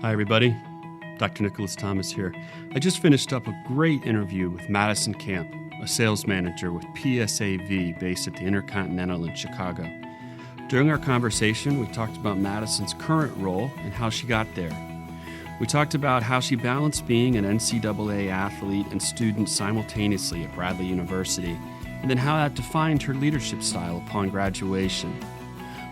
Hi, everybody. Dr. Nicholas Thomas here. I just finished up a great interview with Madison Kamp, a sales manager with PSAV based at the Intercontinental in Chicago. During our conversation, we talked about Madison's current role and how she got there. We talked about how she balanced being an NCAA athlete and student simultaneously at Bradley University, and then how that defined her leadership style upon graduation.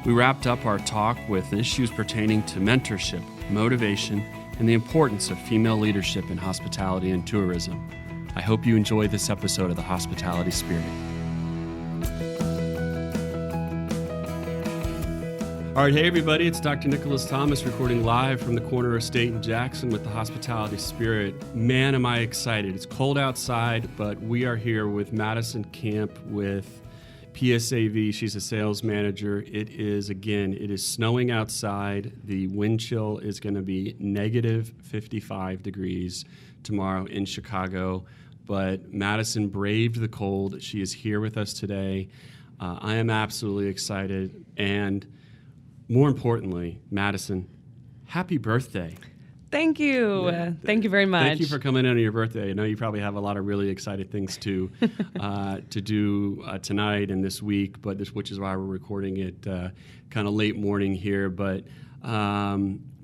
We wrapped up our talk with issues pertaining to mentorship, motivation, and the importance of female leadership in hospitality and tourism. I hope you enjoy this episode of The Hospitality Spirit. All right, hey everybody, it's Dr. Nicholas Thomas recording live from the Corner Estate in Jackson with The Hospitality Spirit. Man, am I excited. It's cold outside, but we are here with Madison Kamp with PSAV. She's a sales manager. It is snowing outside. The wind chill is going to be negative 55 degrees tomorrow in Chicago. But Madison braved the cold. She is here with us today. I am absolutely excited. And more importantly, Madison, happy birthday. Thank you. Thank you very much. Thank you for coming in on your birthday. I know you probably have a lot of really exciting things to do tonight and this week, which is why we're recording it kind of late morning here. But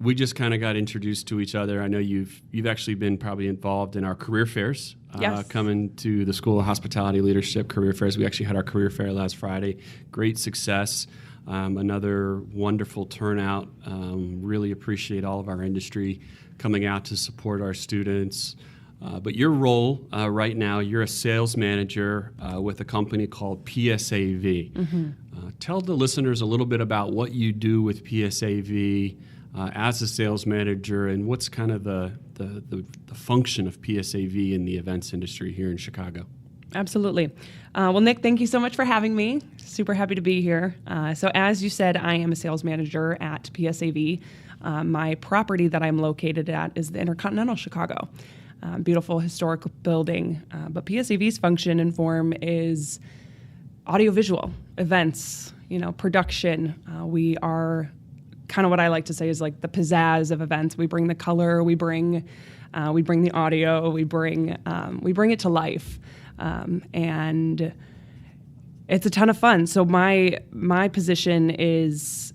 we just kind of got introduced to each other. I know you've actually been probably involved in our career fairs. Yes. Coming to the School of Hospitality Leadership career fairs. We actually had our career fair last Friday. Great success. Another wonderful turnout. Really appreciate all of our industry coming out to support our students. But your role right now, you're a sales manager with a company called PSAV. Mm-hmm. Tell the listeners a little bit about what you do with PSAV as a sales manager and what's kind of the function of PSAV in the events industry here in Chicago. Absolutely. Well, Nick, thank you so much for having me. Super happy to be here. So as you said, I am a sales manager at PSAV. My property that I'm located at is the Intercontinental Chicago. Beautiful historic building. But PSAV's function and form is audiovisual, events, production. We are kind of what I like to say is like the pizzazz of events. We bring the color, we bring the audio, we bring it to life. And it's a ton of fun. So my position is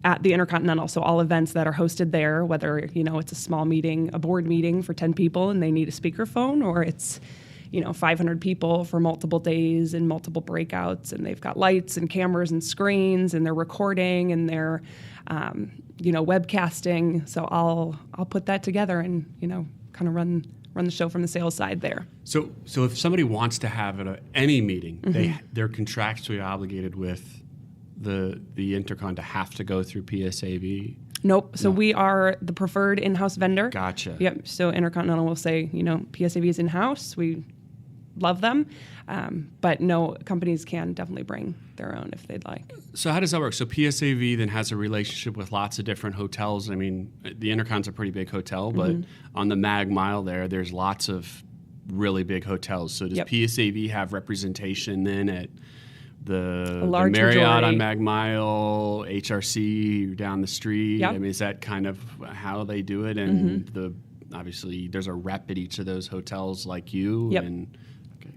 at the Intercontinental. So all events that are hosted there, whether, it's a small meeting, a board meeting for 10 people and they need a speakerphone, or it's, 500 people for multiple days and multiple breakouts, and they've got lights and cameras and screens and they're recording and they're, webcasting. So I'll put that together and, kind of run the show from the sales side there. So if somebody wants to have any meeting, Mm-hmm. they're contractually obligated with the Intercon to have to go through PSAV? Nope. So No. we are the preferred in-house vendor. Gotcha. Yep. So Intercontinental will say, PSAV is in-house. We love them. But no, companies can definitely bring their own if they'd like. So how does that work? So PSAV then has a relationship with lots of different hotels. I mean, the Intercon's a pretty big hotel, but Mm-hmm. on the Mag Mile there's lots of really big hotels. So does Yep. PSAV have representation then at the large Marriott majority. on Mag Mile, HRC down the street? Yep. I mean, is that kind of how they do it? And obviously there's a rep at each of those hotels like you. Yep. And,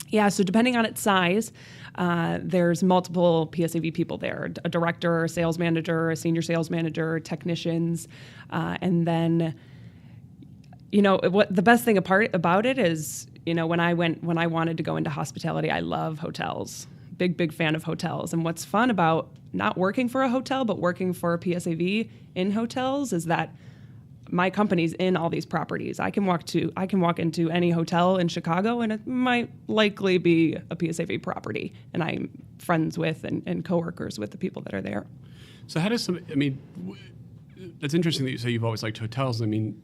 Yeah, so depending on its size, there's multiple PSAV people there, a director, a sales manager, a senior sales manager, technicians, and then, what the best thing about it is, when I wanted to go into hospitality, I love hotels, big fan of hotels. And what's fun about not working for a hotel, but working for a PSAV in hotels is that my company's in all these properties. I can walk into any hotel in Chicago and it might likely be a PSAV property. And I'm friends with and coworkers with the people that are there. So how does that's interesting that you say you've always liked hotels. I mean,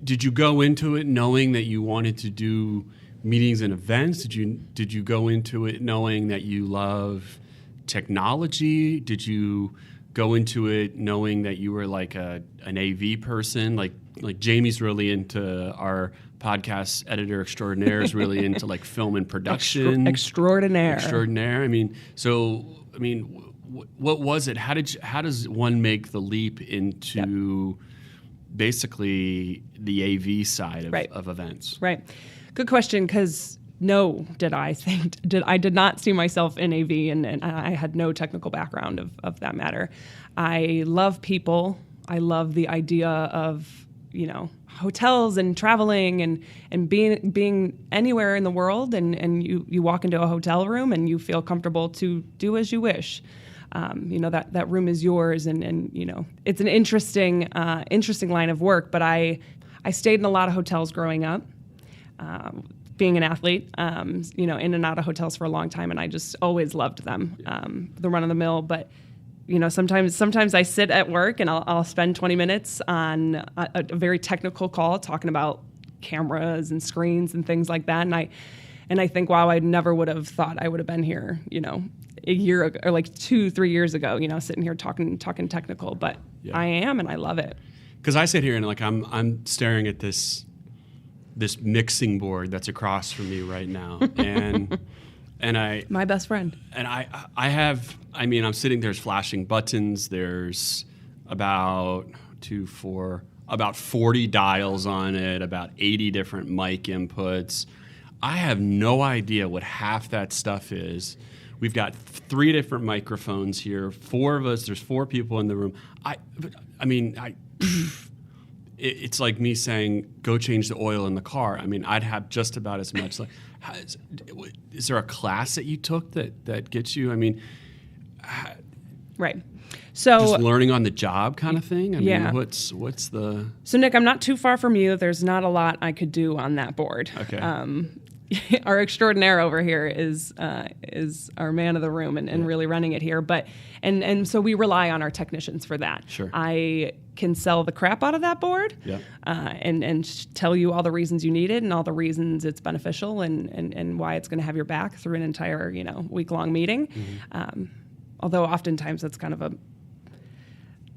did you go into it knowing that you wanted to do meetings and events? Did you go into it knowing that you love technology? Did you go into it knowing that you were like an AV person? Like Jamie's really into our podcast editor extraordinaire is really into like film and production. Extraordinaire. I mean, what was it? How does one make the leap into basically the AV side of, Right. of events. Right. Good question, because I did not see myself in AV, and I had no technical background of that matter. I love people. I love the idea of, hotels and traveling and being anywhere in the world, and you walk into a hotel room and you feel comfortable to do as you wish. That room is yours, and it's an interesting line of work. But I stayed in a lot of hotels growing up, being an athlete, in and out of hotels for a long time, and I just always loved them, the run of the mill. But sometimes I sit at work and I'll spend 20 minutes on a very technical call talking about cameras and screens and things like that, and I think, wow, I never would have thought I would have been here, a year ago, or like 2-3 years ago, sitting here talking technical, but Yeah. I am, and I love it. Because I sit here and I'm staring at this mixing board that's across from me right now, and My best friend. and I'm sitting there's flashing buttons. There's about 40 dials on it, about 80 different mic inputs. I have no idea what half that stuff is. We've got 3 different microphones here. 4 of us. There's 4 people in the room. It's like me saying, "Go change the oil in the car." I mean, I'd have just about as much. Like, is there a class that you took that gets you? I mean, Right. So just learning on the job kind of thing. I Yeah. mean, what's the? So Nick, I'm not too far from you. There's not a lot I could do on that board. Okay. Our extraordinaire over here is our man of the room and really running it here. But and so we rely on our technicians for that. Sure. I can sell the crap out of that board. Yeah. And tell you all the reasons you need it and all the reasons it's beneficial and why it's going to have your back through an entire week-long meeting. Mm-hmm. Although oftentimes that's kind of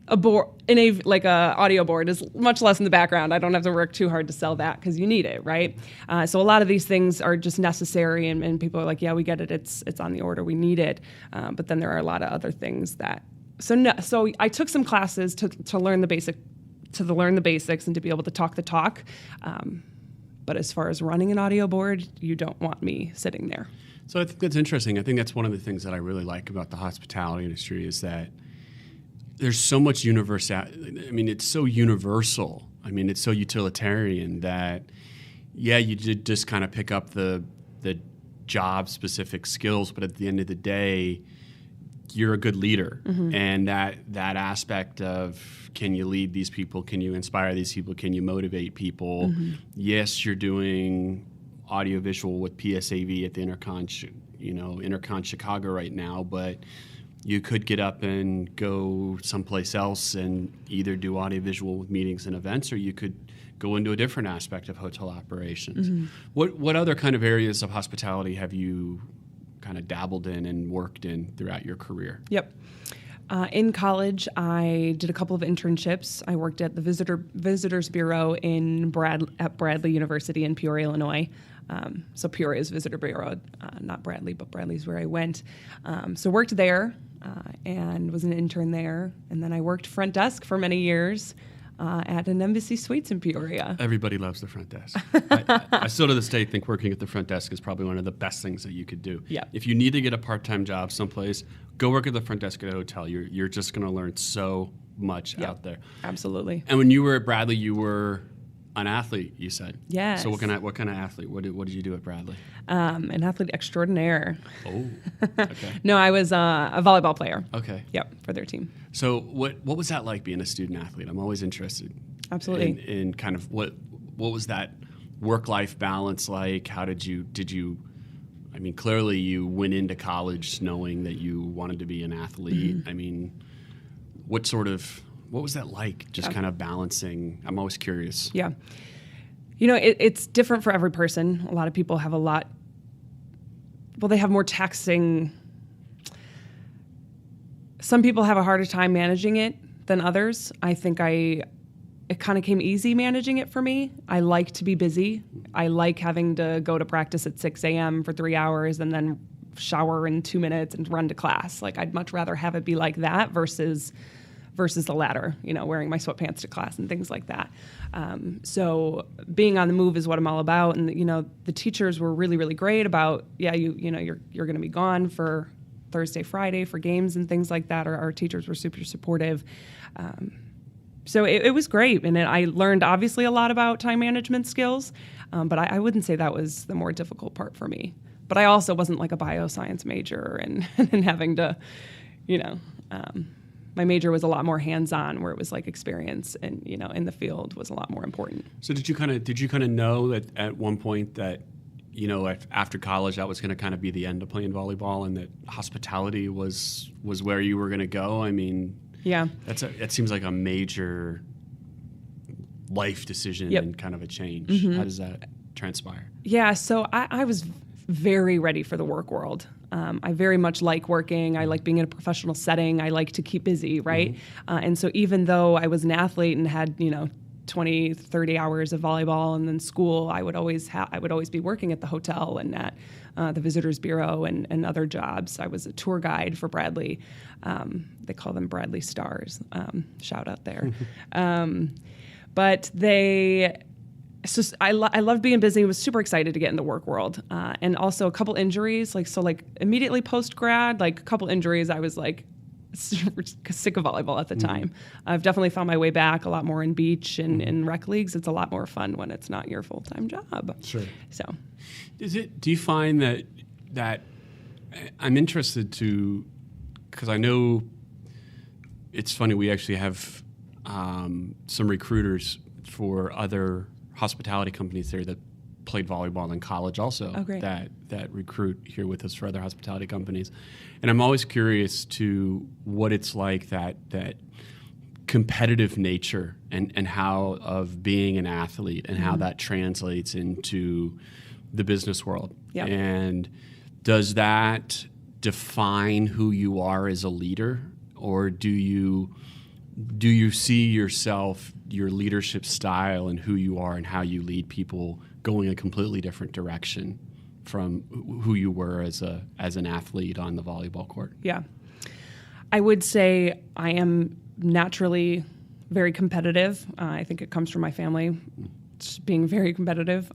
a board in a audio board is much less in the background. I don't have to work too hard to sell that because you need it, right? So a lot of these things are just necessary, and people are like, yeah, we get it. It's on the order. We need it. But then there are a lot of other things that. So I took some classes to learn the basics and to be able to talk the talk. But as far as running an audio board, you don't want me sitting there. So I think that's interesting. I think that's one of the things that I really like about the hospitality industry is that there's so much universality. I mean, it's so universal. I mean, it's so utilitarian that, yeah, you did just kind of pick up the job-specific skills, but at the end of the day, you're a good leader. Mm-hmm. And that aspect of, can you lead these people? Can you inspire these people? Can you motivate people? Mm-hmm. Yes, you're doing audiovisual with PSAV at the Intercon Chicago right now, but you could get up and go someplace else and either do audiovisual with meetings and events, or you could go into a different aspect of hotel operations. Mm-hmm. What other kind of areas of hospitality have you kind of dabbled in and worked in throughout your career? Yep. In college, I did a couple of internships. I worked at the Visitors Bureau at Bradley University in Peoria, Illinois. So Peoria's Visitor Bureau, not Bradley, but Bradley's where I went. So worked there and was an intern there. And then I worked front desk for many years at an Embassy Suites in Peoria. Everybody loves the front desk. I still to this day think working at the front desk is probably one of the best things that you could do. Yeah. If you need to get a part-time job someplace, go work at the front desk at a hotel. You're just going to learn so much out there. Absolutely. And when you were at Bradley, you were an athlete, you said. Yes. So what kind of athlete? What did you do at Bradley? An athlete extraordinaire. Oh, okay. No, I was a volleyball player. Okay. Yep, for their team. So what was that like being a student athlete? I'm always interested. Absolutely. In kind of what was that work-life balance like? How did you? I mean, clearly you went into college knowing that you wanted to be an athlete. Mm-hmm. I mean, what was that like? Just kind of balancing. I'm always curious. Yeah. It's different for every person. A lot of people have they have more taxing. Some people have a harder time managing it than others. I think it kind of came easy managing it for me. I like to be busy. I like having to go to practice at 6 a.m. for 3 hours and then shower in 2 minutes and run to class. Like, I'd much rather have it be like that versus versus the latter, wearing my sweatpants to class and things like that. So being on the move is what I'm all about. And, the teachers were really, really great about, you're going to be gone for Thursday, Friday for games and things like that. Our teachers were super supportive. So it was great. And I learned obviously a lot about time management skills, but I wouldn't say that was the more difficult part for me. But I also wasn't like a bioscience major and having to, my major was a lot more hands-on, where it was like experience and, in the field was a lot more important. So did you kind of know that at one point that, after college, that was going to kind of be the end of playing volleyball, and that hospitality was where you were going to go? I mean, yeah, that seems like a major life decision and kind of a change. Mm-hmm. How does that transpire? Yeah, so I was very ready for the work world. I very much like working. I like being in a professional setting. I like to keep busy, right? Mm-hmm. And so even though I was an athlete and had, 20, 30 hours of volleyball and then school, I would always be working at the hotel and at the Visitors Bureau and other jobs. I was a tour guide for Bradley. They call them Bradley Stars. Shout out there. But so I loved being busy. I was super excited to get in the work world. And also a couple injuries, immediately post-grad, a couple injuries, I was sick of volleyball at the time. I've definitely found my way back a lot more in beach and in rec leagues. It's a lot more fun when it's not your full-time job. Sure. So, do you find that I'm interested because I know it's funny, we actually have some recruiters for other hospitality companies there that played volleyball in college also. Oh, great. that recruit here with us for other hospitality companies. And I'm always curious to what it's like, that competitive nature and how of being an athlete and how that translates into the business world. Yep. And does that define who you are as a leader, or do you see yourself, your leadership style and who you are and how you lead people going a completely different direction from who you were as an athlete on the volleyball court? Yeah. I would say I am naturally very competitive. I think it comes from my family, just being very competitive.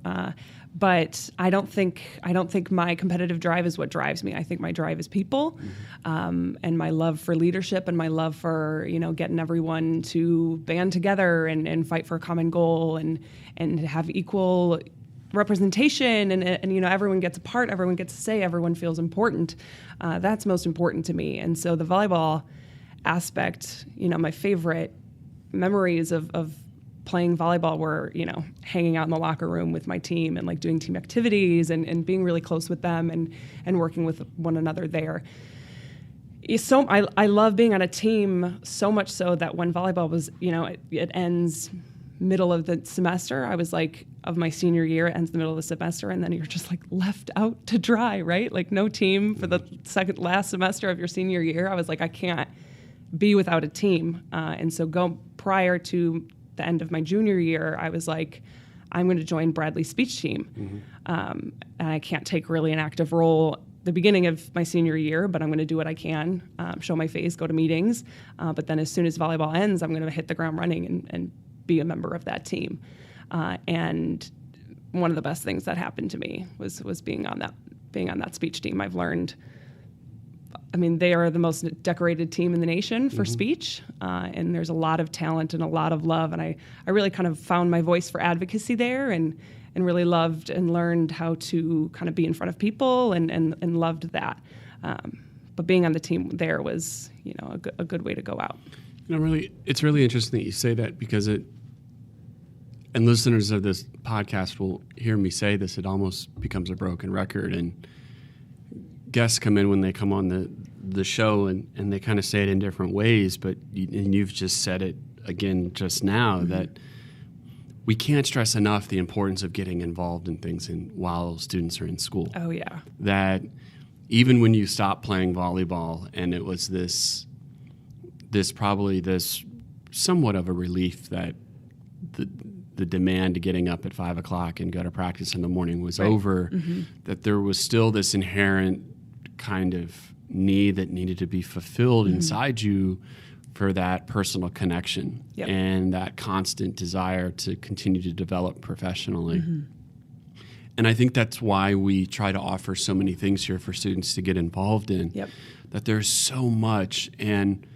But I don't think my competitive drive is what drives me. I think my drive is people, and my love for leadership and my love for, getting everyone to band together and fight for a common goal and have equal representation and everyone gets a part, everyone gets a say, everyone feels important. That's most important to me. And so the volleyball aspect, my favorite memories of playing volleyball were, hanging out in the locker room with my team and doing team activities and being really close with them and working with one another there. So I love being on a team so much so that when volleyball was, it ends middle of the semester, I was of my senior year, it ends the middle of the semester, and then you're just left out to dry, right? No team for the last semester of your senior year. I was I can't be without a team. And so prior to the end of my junior year, I was I'm going to join Bradley's speech team. And I can't take really an active role the beginning of my senior year, but I'm going to do what I can, show my face, go to meetings. But then as soon as volleyball ends, I'm going to hit the ground running and be a member of that team. And one of the best things that happened to me was being on that speech team. I've learned, they are the most decorated team in the nation for speech, and there's a lot of talent and a lot of love. And I really kind of found my voice for advocacy there and really loved and learned how to kind of be in front of people and loved that. But being on the team there was, a good way to go out. It's really interesting that you say that, because and listeners of this podcast will hear me say this, it almost becomes a broken record. And guests come in when they come on the show and they kind of say it in different ways, but you've just said it again just now, that we can't stress enough the importance of getting involved in things while students are in school. Oh, yeah. That even when you stop playing volleyball and it was this somewhat of a relief that the demand to getting up at 5 o'clock and go to practice in the morning was over, that there was still this inherent kind of need that needed to be fulfilled inside you for that personal connection Yep. and that constant desire to continue to develop professionally. And I think that's why we try to offer so many things here for students to get involved in, Yep. that there's so much. And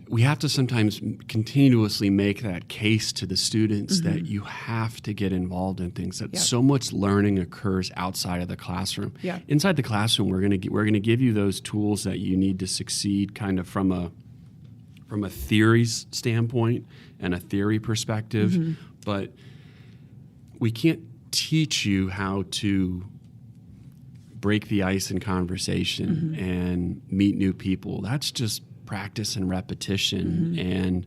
we have to sometimes continuously make that case to the students that you have to get involved in things, that Yep. so much learning occurs outside of the classroom. Yeah. Inside the classroom, we're going to give you those tools that you need to succeed kind of from a theory standpoint and a theory perspective, but we can't teach you how to break the ice in conversation and meet new people. That's just practice and repetition. And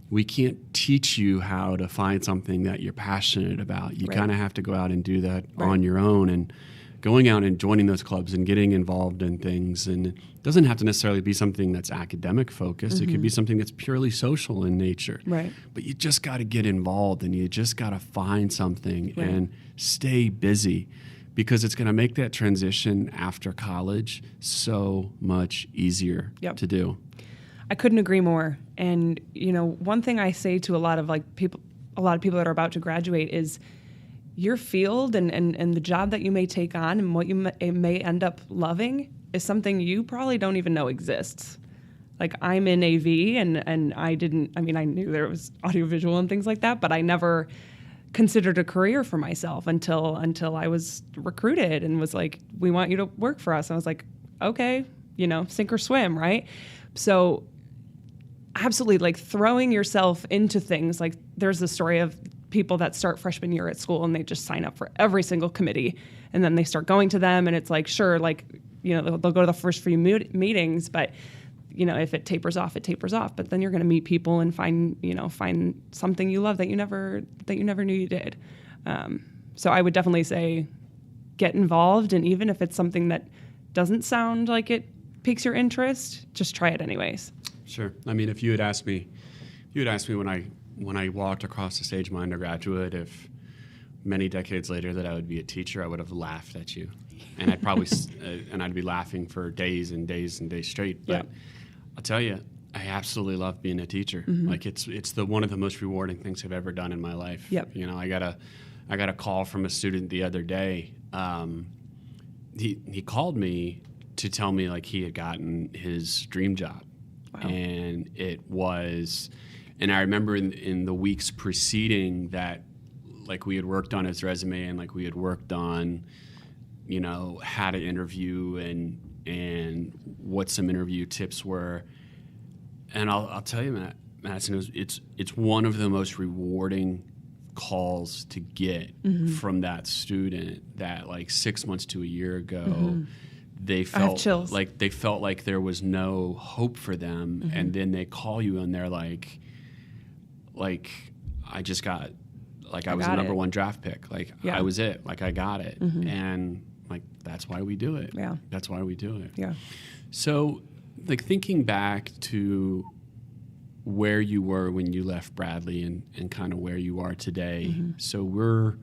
we can't teach you how to find something that you're passionate about. You Right. kind of have to go out and do that Right. on your own, and going out and joining those clubs and getting involved in things. And it doesn't have to necessarily be something that's academic focused. It could be something that's purely social in nature. Right. But you just got to get involved, and you just got to find something Right. and stay busy, because it's going to make that transition after college so much easier Yep. to do. I couldn't agree more. And one thing I say to a lot of people that are about to graduate is your field and the job that you may take on and what you may end up loving is something you probably don't even know exists. Like, I'm in AV, and I knew there was audiovisual and things like that, but I never considered a career for myself until I was recruited and was like, we want you to work for us. And I was like, okay, sink or swim, right? So absolutely, like, throwing yourself into things. Like, there's the story of people that start freshman year at school and they just sign up for every single committee, and then they start going to them, and it's like, sure, like, they'll go to the first few meetings, but if it tapers off, it tapers off. But then you're going to meet people and find something you love that you never knew you did. So I would definitely say get involved, and even if it's something that doesn't sound like it piques your interest, just try it anyways. Sure. I mean, if you had asked me when I walked across the stage of my undergraduate, if many decades later that I would be a teacher, I would have laughed at you, and I'd probably and I'd be laughing for days and days and days straight. But Yep. I'll tell you, I absolutely love being a teacher. Like, it's one of the most rewarding things I've ever done in my life. Yep. I got a call from a student the other day. He called me to tell me, like, he had gotten his dream job. Wow. And I remember in the weeks preceding that, like, we had worked on his resume, and like we had worked on, how to interview and what some interview tips were. And I'll tell you, Madison, it's one of the most rewarding calls to get from that student that, like, 6 months to a year ago, they felt like there was no hope for them, and then they call you and they're like I just got, like, I was the number one draft pick, like, Yeah. I was it, like, I got it, and like, that's why we do it. Yeah. That's why we do it. Yeah. So, like, thinking back to where you were when you left Bradley and kind of where you are today. So we're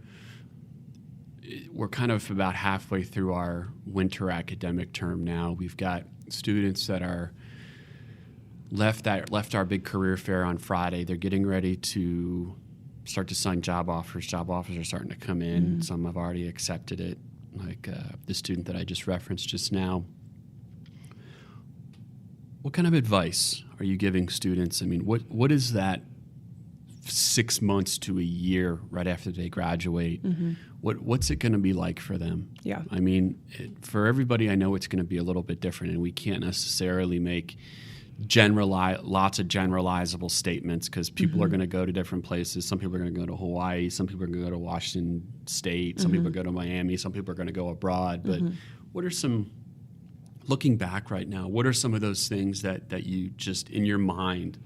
kind of about halfway through our winter academic term now. We've got students that are left our big career fair on Friday. They're getting ready to start to sign job offers. Job offers are starting to come in. Some have already accepted it, like the student that I just referenced just now. What kind of advice are you giving students? I mean, what is that 6 months to a year right after they graduate? What's it going to be like for them? Yeah. I mean, for everybody, I know it's going to be a little bit different, and we can't necessarily make lots of generalizable statements, because people are going to go to different places. Some people are going to go to Hawaii. Some people are going to go to Washington State. Some people are going to go to Miami. Some people are going to go abroad. But what are some, looking back right now, what are some of those things that you just, in your mind,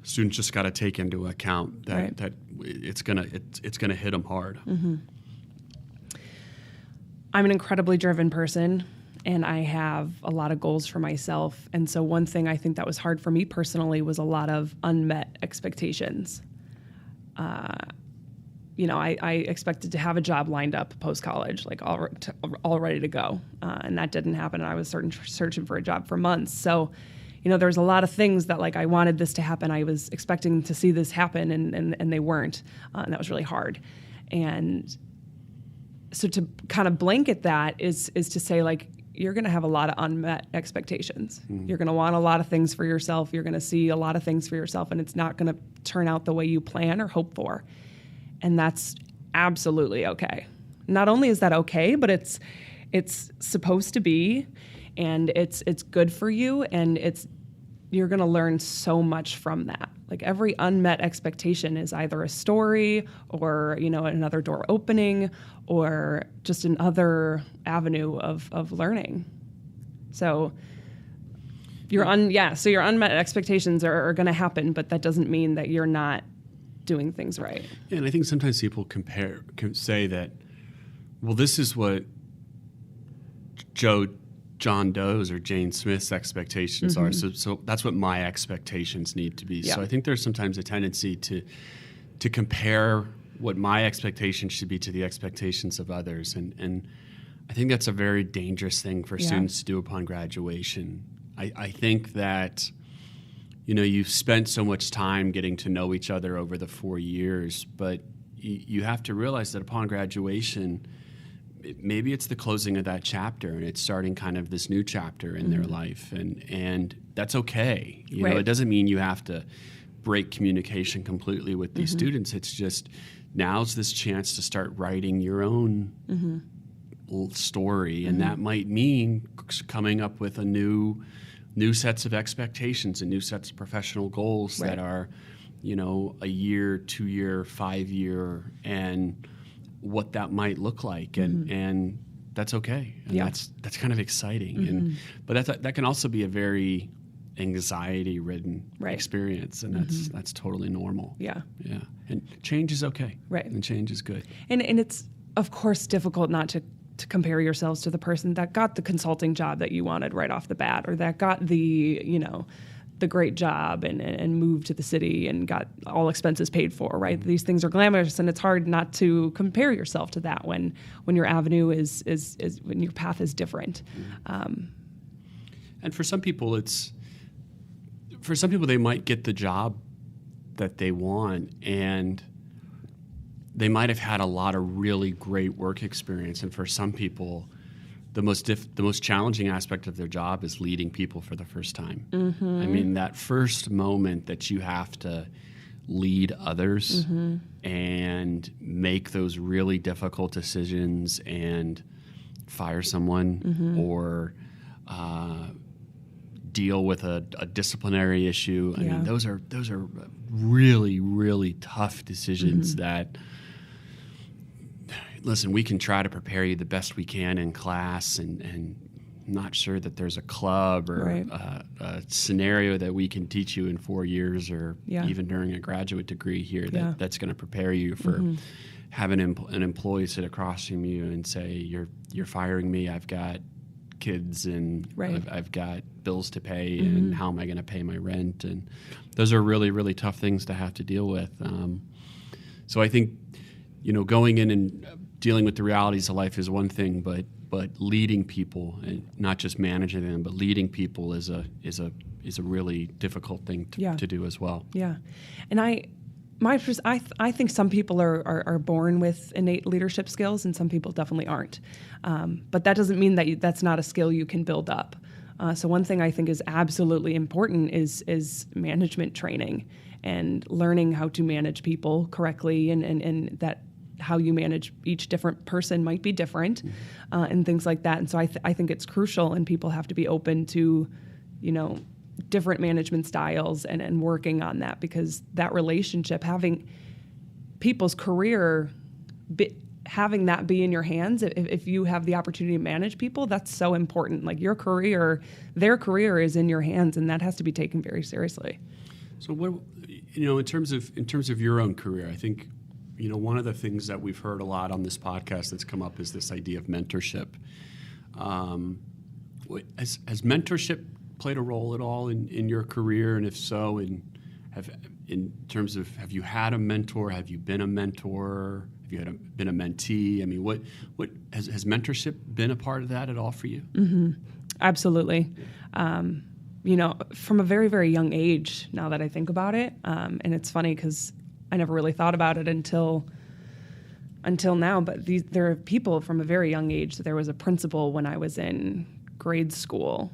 students just got to take into account that it's gonna hit them hard? I'm an incredibly driven person, and I have a lot of goals for myself. And so one thing I think that was hard for me personally was a lot of unmet expectations. I expected to have a job lined up post-college, like all ready to go. And that didn't happen. And I was searching for a job for months. So, there's a lot of things that like I wanted this to happen. I was expecting to see this happen, and they weren't, and that was really hard. And so to kind of blanket that is to say, like, you're going to have a lot of unmet expectations. You're going to want a lot of things for yourself. You're going to see a lot of things for yourself, and it's not going to turn out the way you plan or hope for. And that's absolutely okay. Not only is that okay, but it's supposed to be, and it's good for you, and you're going to learn so much from that. Like every unmet expectation is either a story or, another door opening or just another avenue of learning. So your unmet expectations are going to happen, but that doesn't mean that you're not doing things right. Yeah, and I think sometimes people say that, well, this is what John Doe's or Jane Smith's expectations are. So that's what my expectations need to be. Yeah. So I think there's sometimes a tendency to compare what my expectations should be to the expectations of others. And I think that's a very dangerous thing for students to do upon graduation. I think that, you've spent so much time getting to know each other over the 4 years, but you have to realize that upon graduation, maybe it's the closing of that chapter and it's starting kind of this new chapter in their life, and that's okay. It doesn't mean you have to break communication completely with these students. It's just now's this chance to start writing your own story, and that might mean coming up with a new sets of expectations and new sets of professional goals that are, a year, 2 year, 5 year, and what that might look like, and that's okay. And that's kind of exciting. But that can also be a very anxiety-ridden experience, and that's totally normal. Yeah. And change is okay. Right. And change is good. And it's of course difficult not to compare yourselves to the person that got the consulting job that you wanted right off the bat, or that got the the great job and moved to the city and got all expenses paid for, right? These things are glamorous, and it's hard not to compare yourself to that when your avenue is when your path is different. And for some people, they might get the job that they want, and they might have had a lot of really great work experience. And for some people, the most challenging aspect of their job is leading people for the first time. I mean, that first moment that you have to lead others and make those really difficult decisions and fire someone or deal with a disciplinary issue. I mean, those are really, really tough decisions that, listen, we can try to prepare you the best we can in class, and I'm not sure that there's a club or a scenario that we can teach you in 4 years or even during a graduate degree here that's going to prepare you for having an employee sit across from you and say, you're firing me, I've got kids and I've got bills to pay, and how am I going to pay my rent? And those are really, really tough things to have to deal with. So I think, going in and dealing with the realities of life is one thing, but leading people, and not just managing them, but leading people is a really difficult thing to do as well. Yeah, and I think some people are born with innate leadership skills, and some people definitely aren't. But that doesn't mean that that's not a skill you can build up. So one thing I think is absolutely important is management training and learning how to manage people correctly, and that how you manage each different person might be different, and things like that. And so I think it's crucial, and people have to be open to, different management styles and working on that, because that relationship, having people's career, having that be in your hands, if you have the opportunity to manage people, that's so important. Like their career is in your hands, and that has to be taken very seriously. So what, in terms of your own career, I think, one of the things that we've heard a lot on this podcast that's come up is this idea of mentorship. Has mentorship played a role at all in your career? And if so, have you had a mentor? Have you been a mentor? Have you been a mentee? I mean, what has mentorship been a part of that at all for you? Absolutely. from a very, very young age, now that I think about it. And it's funny because I never really thought about it until now. But there are people from a very young age. There was a principal when I was in grade school.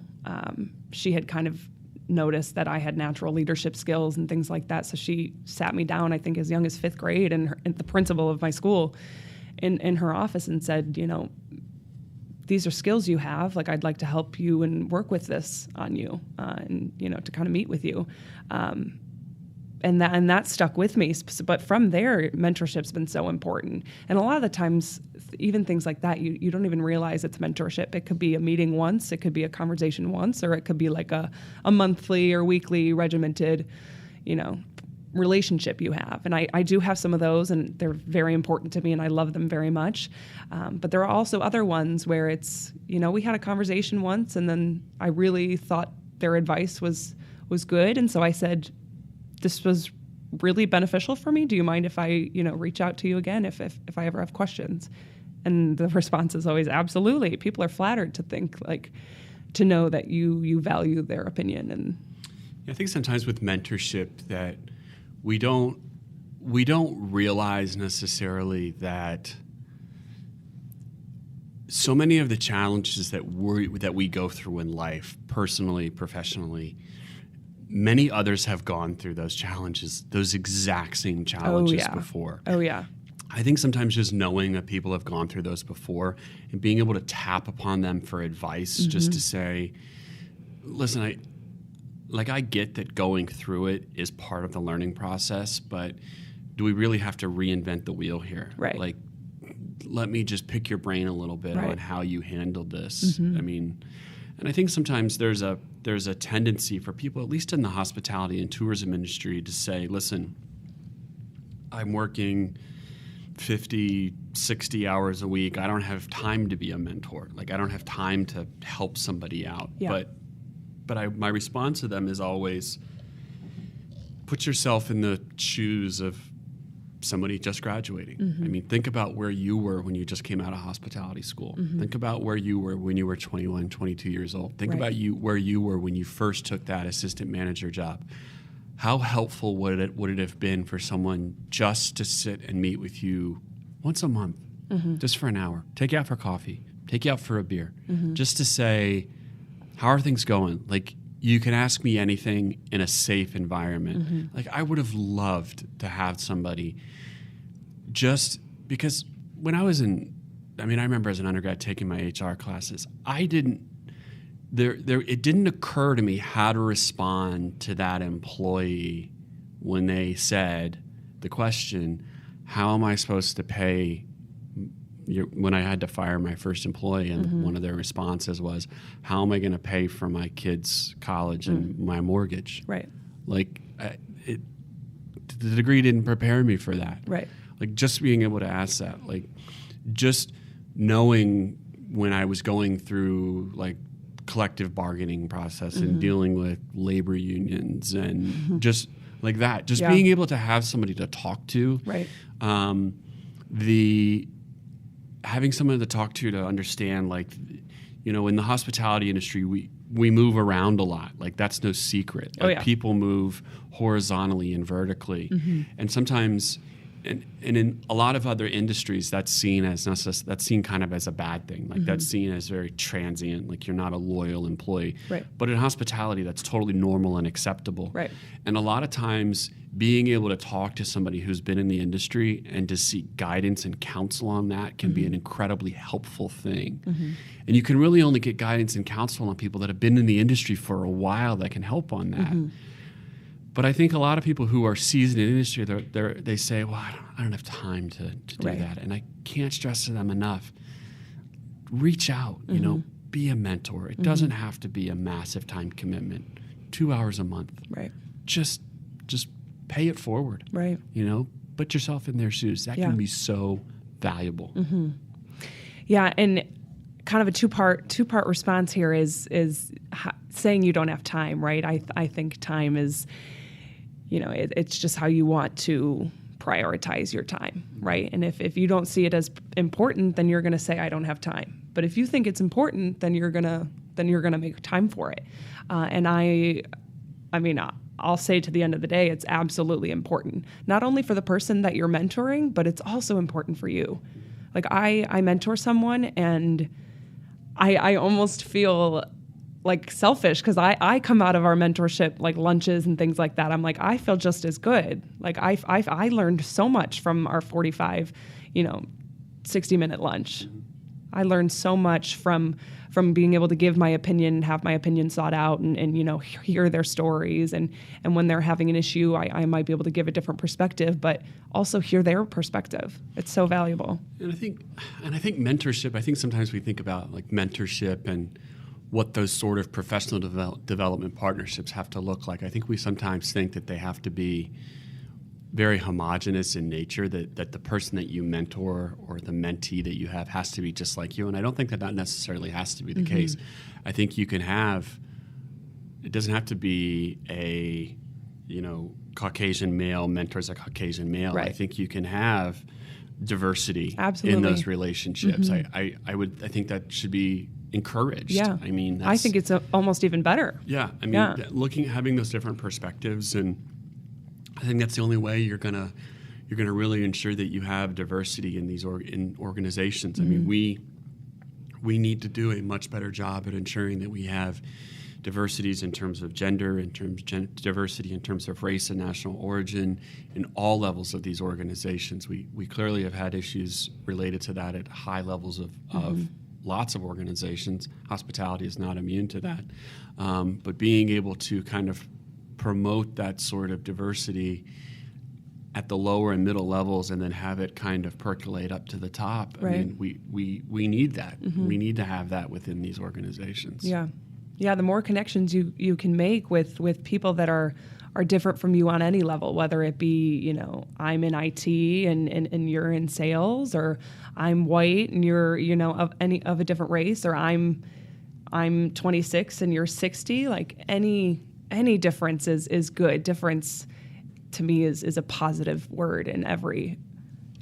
She had kind of noticed that I had natural leadership skills and things like that. So she sat me down, I think as young as 5th grade, and the principal of my school in her office and said, these are skills you have. Like, I'd like to help you and work with this on you, and to kind of meet with you. And that stuck with me. But from there, mentorship's been so important. And a lot of the times, even things like that, you don't even realize it's mentorship. It could be a meeting once, it could be a conversation once, or it could be like a monthly or weekly regimented, relationship you have. And I do have some of those, and they're very important to me, and I love them very much. But there are also other ones where it's, we had a conversation once, and then I really thought their advice was good. And so I said, this was really beneficial for me. Do you mind if I, reach out to you again if I ever have questions? And the response is always absolutely. People are flattered to know that you value their opinion. And I think sometimes with mentorship that we don't realize necessarily that so many of the challenges that we go through in life, personally, professionally, many others have gone through those challenges, those exact same challenges before. Oh, yeah. I think sometimes just knowing that people have gone through those before and being able to tap upon them for advice, just to say, listen, I get that going through it is part of the learning process, but do we really have to reinvent the wheel here? Right. Like, let me just pick your brain a little bit on how you handled this. I mean, and I think sometimes there's a tendency for people, at least in the hospitality and tourism industry, to say, listen, I'm working 50, 60 hours a week. I don't have time to be a mentor. Like, I don't have time to help somebody out. Yeah. But my response to them is always, put yourself in the shoes of somebody just graduating. I mean, think about where you were when you just came out of hospitality school. Think about where you were when you were 21, 22 years old. Think about where you were when you first took that assistant manager job. How helpful would it have been for someone just to sit and meet with you once a month, just for an hour, take you out for coffee, take you out for a beer, just to say, how are things going? Like, you can ask me anything in a safe environment. Like, I would have loved to have somebody, just because when I remember as an undergrad taking my HR classes, it didn't occur to me how to respond to that employee when they said the question, how am I supposed to pay when I had to fire my first employee, and one of their responses was, how am I going to pay for my kids' college and my mortgage? Right. Like, the degree didn't prepare me for that. Right. Like, just being able to ask that, like, just knowing when I was going through, like, collective bargaining process and dealing with labor unions and just like that, just being able to have somebody to talk to. Right. Having someone to talk to understand, like, in the hospitality industry, we move around a lot. Like, that's no secret. Like, people move horizontally and vertically. And sometimes, and in a lot of other industries, that's seen kind of as a bad thing. Like, that's seen as very transient. Like, you're not a loyal employee. Right. But in hospitality, that's totally normal and acceptable. Right. And a lot of times, being able to talk to somebody who's been in the industry and to seek guidance and counsel on that can be an incredibly helpful thing. And you can really only get guidance and counsel on people that have been in the industry for a while that can help on that. But I think a lot of people who are seasoned in the industry, they say, well, I don't have time to do that. And I can't stress to them enough. Reach out, be a mentor. It doesn't have to be a massive time commitment. 2 hours a month. Right. Just pay it forward. Right. Put yourself in their shoes. That can be so valuable. Yeah, and kind of a two-part response here is saying you don't have time, right? I think time is, it's just how you want to prioritize your time, right? And if you don't see it as important, then you're going to say, I don't have time. But if you think it's important, then you're going to then you're going to make time for it. And I mean, I'll say to the end of the day, it's absolutely important, not only for the person that you're mentoring, but it's also important for you. Like I mentor someone and I almost feel like selfish because I come out of our mentorship, like lunches and things like that. I'm like, I feel just as good. Like I learned so much from our 45, 60-minute lunch. I learned so much from being able to give my opinion and have my opinion sought out and hear their stories. And when they're having an issue, I might be able to give a different perspective, but also hear their perspective. It's so valuable. And I think mentorship, I think sometimes we think about like mentorship and what those sort of professional development partnerships have to look like. I think we sometimes think that they have to be very homogenous in nature, that the person that you mentor or the mentee that you have has to be just like you. And I don't think that necessarily has to be the case. I think you can have, it doesn't have to be a, Caucasian male mentors a Caucasian male. Right. I think you can have diversity Absolutely. in those relationships. I think that should be encouraged. Yeah. I mean, I think it's almost even better. Yeah. I mean, having those different perspectives, and I think that's the only way you're gonna really ensure that you have diversity in these in organizations. I mean, we need to do a much better job at ensuring that we have diversities in terms of gender, diversity in terms of race and national origin in all levels of these organizations. We clearly have had issues related to that at high levels of lots of organizations. Hospitality is not immune to that. But being able to kind of promote that sort of diversity at the lower and middle levels and then have it kind of percolate up to the top. Right. I mean, we need that. We need to have that within these organizations. Yeah. Yeah, the more connections you can make with people that are different from you on any level, whether it be, I'm in IT and you're in sales, or I'm white and you're, of a different race, or I'm 26 and you're 60, like any difference is good. Difference to me is a positive word in every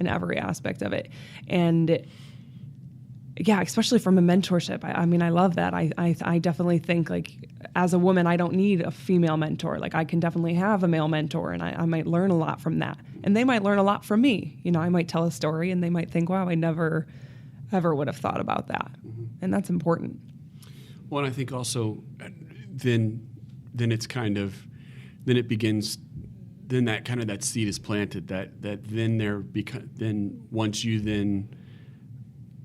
aspect of it. And yeah, especially from a mentorship. I mean, I love that. I definitely think, like, as a woman, I don't need a female mentor. Like, I can definitely have a male mentor, and I might learn a lot from that. And they might learn a lot from me. I might tell a story, and they might think, wow, I never, ever would have thought about that. And that's important. Well, and I think also then it's kind of, then it begins, then that kind of that seed is planted, that then once you then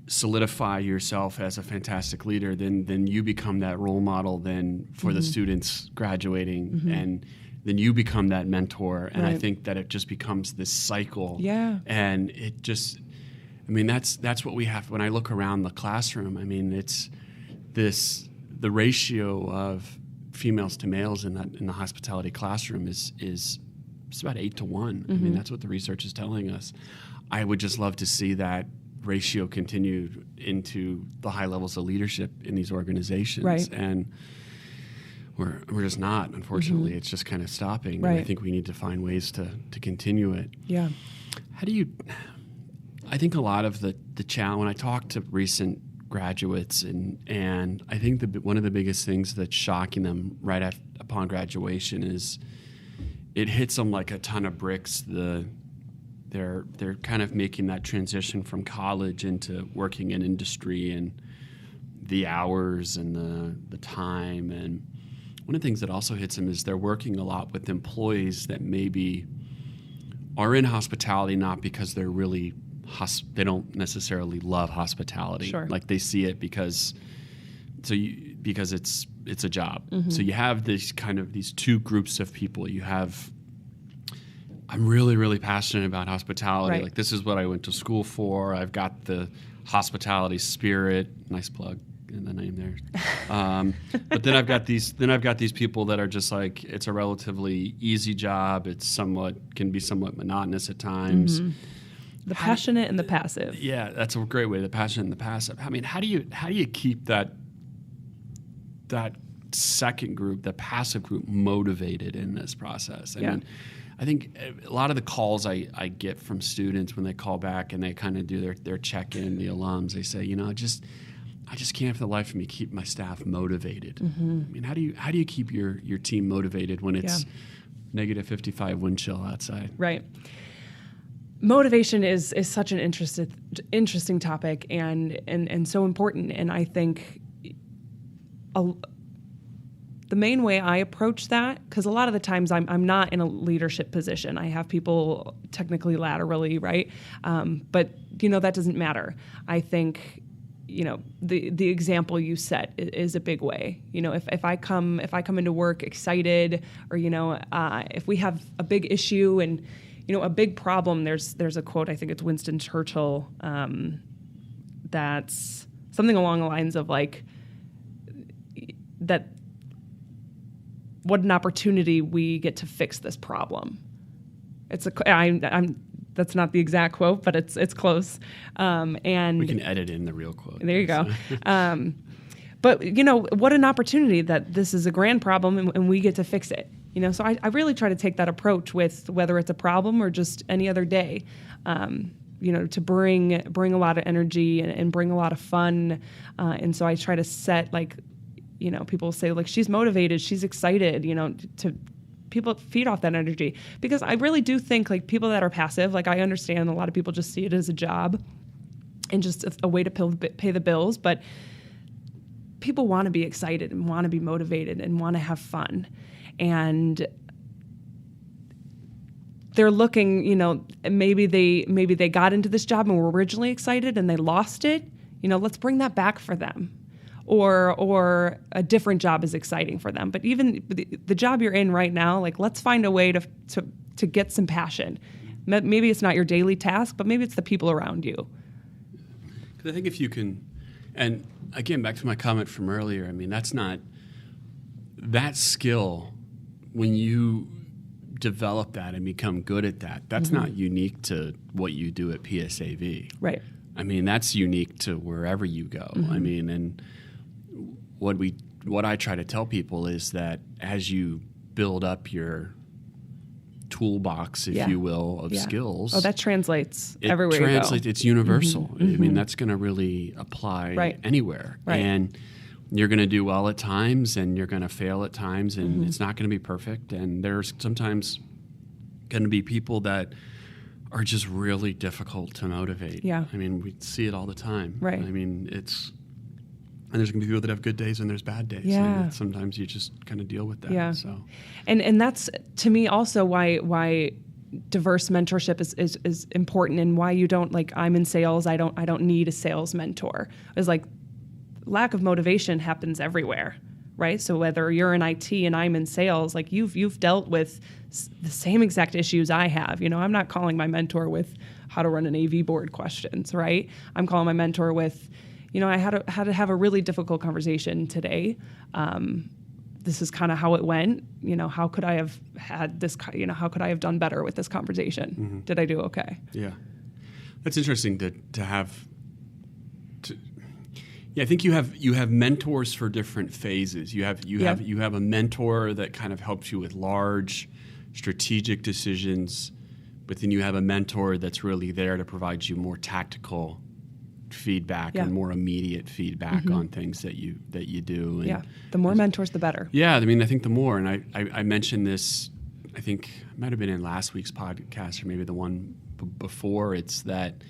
solidify yourself as a fantastic leader, then you become that role model then for the students graduating, and then you become that mentor. And Right. I think that it just becomes this cycle. Yeah. And it just, I mean, that's what we have. When I look around the classroom, I mean, it's the ratio of females to males in the hospitality classroom is it's about 8 to 1. I mean, that's what the research is telling us. I would just love to see that ratio continue into the high levels of leadership in these organizations. Right. And we're just not, unfortunately. It's just kind of stopping. Right. And I think we need to find ways to continue it. Yeah. I think a lot of the challenge, when I talk to recent graduates, and I think one of the biggest things that's shocking them right upon graduation is it hits them like a ton of bricks. They're kind of making that transition from college into working in industry, and the hours and the time. And one of the things that also hits them is they're working a lot with employees that maybe are in hospitality not because they're really they don't necessarily love hospitality. Sure. Like they see it because it's a job. So you have these two groups of people. You have, I'm really, really passionate about hospitality. Right. Like, this is what I went to school for. I've got the hospitality spirit. Nice plug in the name there. But then I've got these people that are just like, it's a relatively easy job. It's can be somewhat monotonous at times. The passionate and the passive. Yeah, that's a great way. The passionate and the passive. I mean, how do you keep that second group, the passive group, motivated in this process? I mean, I think a lot of the calls I get from students when they call back and they kind of do their check-in, the alums, they say, I just can't for the life of me keep my staff motivated. Mm-hmm. I mean, how do you keep your team motivated when it's negative 55 wind chill outside? Right. Motivation is such an interesting topic and so important. And I think the main way I approach that, because a lot of the times I'm not in a leadership position. I have people technically laterally, right? But that doesn't matter. I think the example you set is a big way. If I come into work excited, or if we have a big issue and a big problem, there's a quote, I think it's Winston Churchill, that's something along the lines of like that. What an opportunity we get to fix this problem. That's not the exact quote, but it's close. And we can edit in the real quote. There you go. But what an opportunity that this is a grand problem and we get to fix it. So I really try to take that approach with whether it's a problem or just any other day. To bring a lot of energy and bring a lot of fun. And so I try to set people say like she's motivated, she's excited, to people feed off that energy, because I really do think like people that are passive, like I understand a lot of people just see it as a job and just a way to pay the bills, but people want to be excited and want to be motivated and want to have fun. And they're looking, maybe they got into this job and were originally excited and they lost it. Let's bring that back for them. Or a different job is exciting for them. But even the job you're in right now, like let's find a way to get some passion. Maybe it's not your daily task, but maybe it's the people around you. Because I think if you can, and again, back to my comment from earlier, I mean, that's not, that skill, when you develop that and become good at that, that's not unique to what you do at PSAV. Right. I mean, that's unique to wherever you go. I mean, and what I try to tell people is that as you build up your toolbox, if you will, of skills. Oh, that translates everywhere you go. It's universal. I mean, that's going to really apply anywhere. Right. And you're going to do well at times and you're going to fail at times, and it's not going to be perfect. And there's sometimes going to be people that are just really difficult to motivate. Yeah. I mean, we see it all the time. Right. I mean, and there's going to be people that have good days and there's bad days. Yeah. And sometimes you just kind of deal with that. Yeah. So. And that's, to me, also why diverse mentorship is important, and why you don't, like, I'm in sales, I don't need a sales mentor. It's like lack of motivation happens everywhere. Right? So whether you're in IT and I'm in sales, like you've dealt with the same exact issues I have. I'm not calling my mentor with how to run an AV board questions, right? I'm calling my mentor with, I had to have a really difficult conversation today. This is kind of how it went. How could I have had this? How could I have done better with this conversation? Mm-hmm. Did I do okay? Yeah, that's interesting to have. Yeah, I think you have mentors for different phases. You have a mentor that kind of helps you with large strategic decisions, but then you have a mentor that's really there to provide you more tactical feedback and more immediate feedback on things that you do. And the more mentors, the better. Yeah, I mean, I think the more, and I mentioned this, I think it might have been in last week's podcast or maybe the one before. It's that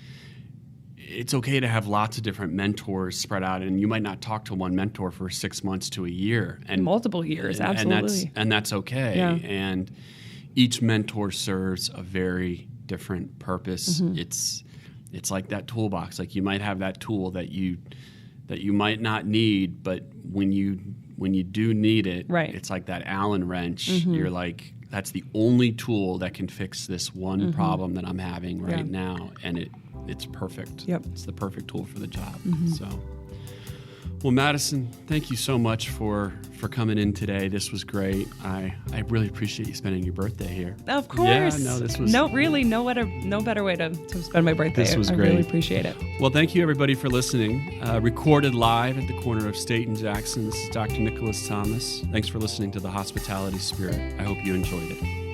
it's okay to have lots of different mentors spread out, and you might not talk to one mentor for 6 months to a year, and multiple years, absolutely, and that's okay. Yeah. And each mentor serves a very different purpose. It's like that toolbox. Like you might have that tool that you might not need, but when you do need it, it's like that Allen wrench. You're like, that's the only tool that can fix this one problem that I'm having right now, and it's perfect. Yep. It's the perfect tool for the job. So, well, Madison, thank you so much for coming in today. This was great. I really appreciate you spending your birthday here. Of course. Yeah, no, this was... No better way to spend my birthday. This was I great. really appreciate it. Well, thank you, everybody, for listening. Recorded live at the corner of State and Jackson. This is Dr. Nicholas Thomas. Thanks for listening to The Hospitality Spirit. I hope you enjoyed it.